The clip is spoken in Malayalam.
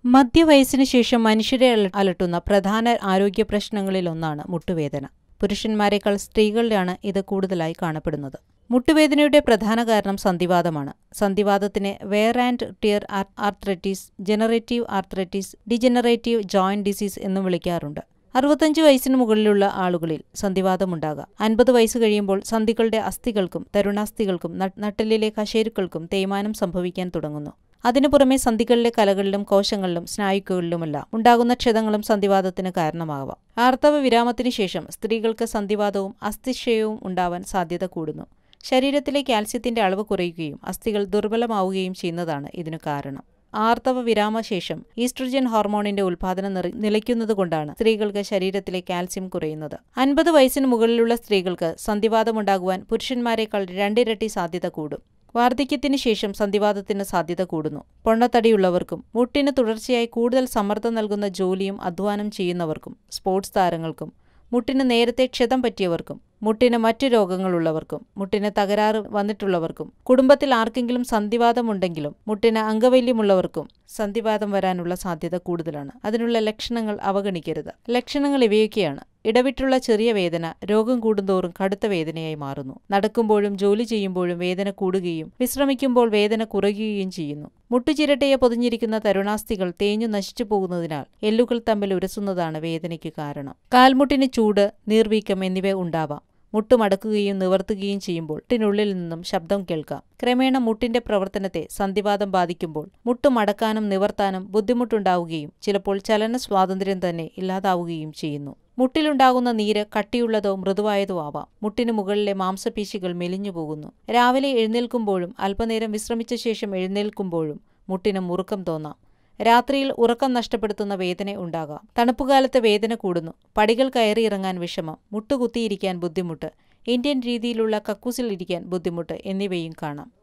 മധ്യവയസ്സിന് ശേഷം മനുഷ്യരെ അലട്ടുന്ന പ്രധാന ആരോഗ്യ പ്രശ്നങ്ങളിലൊന്നാണ് മുട്ടുവേദന. പുരുഷന്മാരെക്കാൾ സ്ത്രീകളിലാണ് ഇത് കൂടുതലായി കാണപ്പെടുന്നത്. മുട്ടുവേദനയുടെ പ്രധാന കാരണം സന്ധിവാതമാണ്. സന്ധിവാതത്തിനെ wear and tear arthritis, generative arthritis, degenerative joint disease എന്നും വിളിക്കാറുണ്ട്. 65 വയസ്സിന് മുകളിലുള്ള ആളുകളിൽ സന്ധിവാതമുണ്ടാകാം. 50 വയസ്സ് കഴിയുമ്പോൾ സന്ധികളുടെ അസ്ഥികൾക്കും തരുണാസ്ഥികൾക്കും നട്ടെല്ലിലെ കശേരുക്കൾക്കും തേയ്മാനം സംഭവിക്കാൻ തുടങ്ങുന്നു. അതിനു പുറമെ സന്ധികളിലെ കലകളിലും കോശങ്ങളിലും സ്നായുക്കളിലുമെല്ലാം ഉണ്ടാകുന്ന ക്ഷതങ്ങളും സന്ധിവാതത്തിന് കാരണമാവാം. ആർത്തവ വിരാമത്തിനു ശേഷം സ്ത്രീകൾക്ക് സന്ധിവാതവും അസ്ഥിക്ഷയവും ഉണ്ടാവാൻ സാധ്യത കൂടുന്നു. ശരീരത്തിലെ കാൽസ്യത്തിന്റെ അളവ് കുറയുകയും അസ്ഥികൾ ദുർബലമാവുകയും ചെയ്യുന്നതാണ് ഇതിനു കാരണം. ആർത്തവ വിരാമശേഷം ഈസ്ട്രജൻ ഹോർമോണിന്റെ ഉൽപാദനം നിലയ്ക്കുന്നതുകൊണ്ടാണ് സ്ത്രീകൾക്ക് ശരീരത്തിലെ കാൽസ്യം കുറയുന്നത്. 50 വയസ്സിന് മുകളിലുള്ള സ്ത്രീകൾക്ക് സന്ധിവാതമുണ്ടാകുവാൻ പുരുഷന്മാരെക്കാൾ 2 ഇരട്ടി സാധ്യത കൂടും. വാർദ്ധക്യത്തിന് ശേഷം സന്ധിവാതത്തിന് സാധ്യത കൂടുന്നു. പൊണ്ണത്തടിയുള്ളവർക്കും മുട്ടിന് തുടർച്ചയായി കൂടുതൽ സമ്മർദ്ദം നൽകുന്ന ജോലിയും അധ്വാനം ചെയ്യുന്നവർക്കും, സ്പോർട്സ് താരങ്ങൾക്കും, മുട്ടിന് നേരത്തെ ക്ഷതം പറ്റിയവർക്കും, മുട്ടിന് മറ്റു രോഗങ്ങളുള്ളവർക്കും, മുട്ടിന് തകരാറ് വന്നിട്ടുള്ളവർക്കും, കുടുംബത്തിൽ ആർക്കെങ്കിലും സന്ധിവാതമുണ്ടെങ്കിലും മുട്ടിന് അംഗവൈല്യമുള്ളവർക്കും സന്ധിവാതം വരാനുള്ള സാധ്യത കൂടുതലാണ്. അതിനുള്ള ലക്ഷണങ്ങൾ അവഗണിക്കരുത്. ലക്ഷണങ്ങൾ ഇവയൊക്കെയാണ്: ഇടവിട്ടുള്ള ചെറിയ വേദന രോഗം കൂടുന്തോറും കടുത്ത വേദനയായി മാറുന്നു. നടക്കുമ്പോഴും ജോലി ചെയ്യുമ്പോഴും വേദന കൂടുകയും വിശ്രമിക്കുമ്പോൾ വേദന കുറയുകയും ചെയ്യുന്നു. മുട്ടുചിരട്ടയെ പൊതിഞ്ഞിരിക്കുന്ന തരുണാസ്ഥികൾ തേഞ്ഞു നശിച്ചു പോകുന്നതിനാൽ എല്ലുകൾ തമ്മിൽ ഉരസുന്നതാണ് വേദനയ്ക്ക് കാരണം. കാൽമുട്ടിന് ചൂട്, നീർവീക്കം എന്നിവ ഉണ്ടാവാം. മുട്ടുമടക്കുകയും നിവർത്തുകയും ചെയ്യുമ്പോൾ മുട്ടിനുള്ളിൽ നിന്നും ശബ്ദം കേൾക്കാം. ക്രമേണ മുട്ടിന്റെ പ്രവർത്തനത്തെ സന്ധിവാതം ബാധിക്കുമ്പോൾ മുട്ടുമടക്കാനും നിവർത്താനും ബുദ്ധിമുട്ടുണ്ടാവുകയും ചിലപ്പോൾ ചലന സ്വാതന്ത്ര്യം തന്നെ ഇല്ലാതാവുകയും ചെയ്യുന്നു. മുട്ടിലുണ്ടാകുന്ന നീര് കട്ടിയുള്ളതോ മൃദുവായതോ ആവാം. മുട്ടിനു മുകളിലെ മാംസപേശികൾ മെലിഞ്ഞു പോകുന്നു. രാവിലെ എഴുന്നേൽക്കുമ്പോഴും അല്പനേരം വിശ്രമിച്ച ശേഷം എഴുന്നേൽക്കുമ്പോഴും മുട്ടിന് മുറുക്കം തോന്നാം. രാത്രിയിൽ ഉറക്കം നഷ്ടപ്പെടുത്തുന്ന വേദന ഉണ്ടാകാം. തണുപ്പുകാലത്ത് വേദന കൂടുന്നു. പടികൾ കയറിയിറങ്ങാൻ വിഷമം, മുട്ടുകുത്തിയിരിക്കാൻ ബുദ്ധിമുട്ട്, ഇന്ത്യൻ രീതിയിലുള്ള കക്കൂസിൽ ഇരിക്കാൻ ബുദ്ധിമുട്ട് എന്നിവയും കാണാം.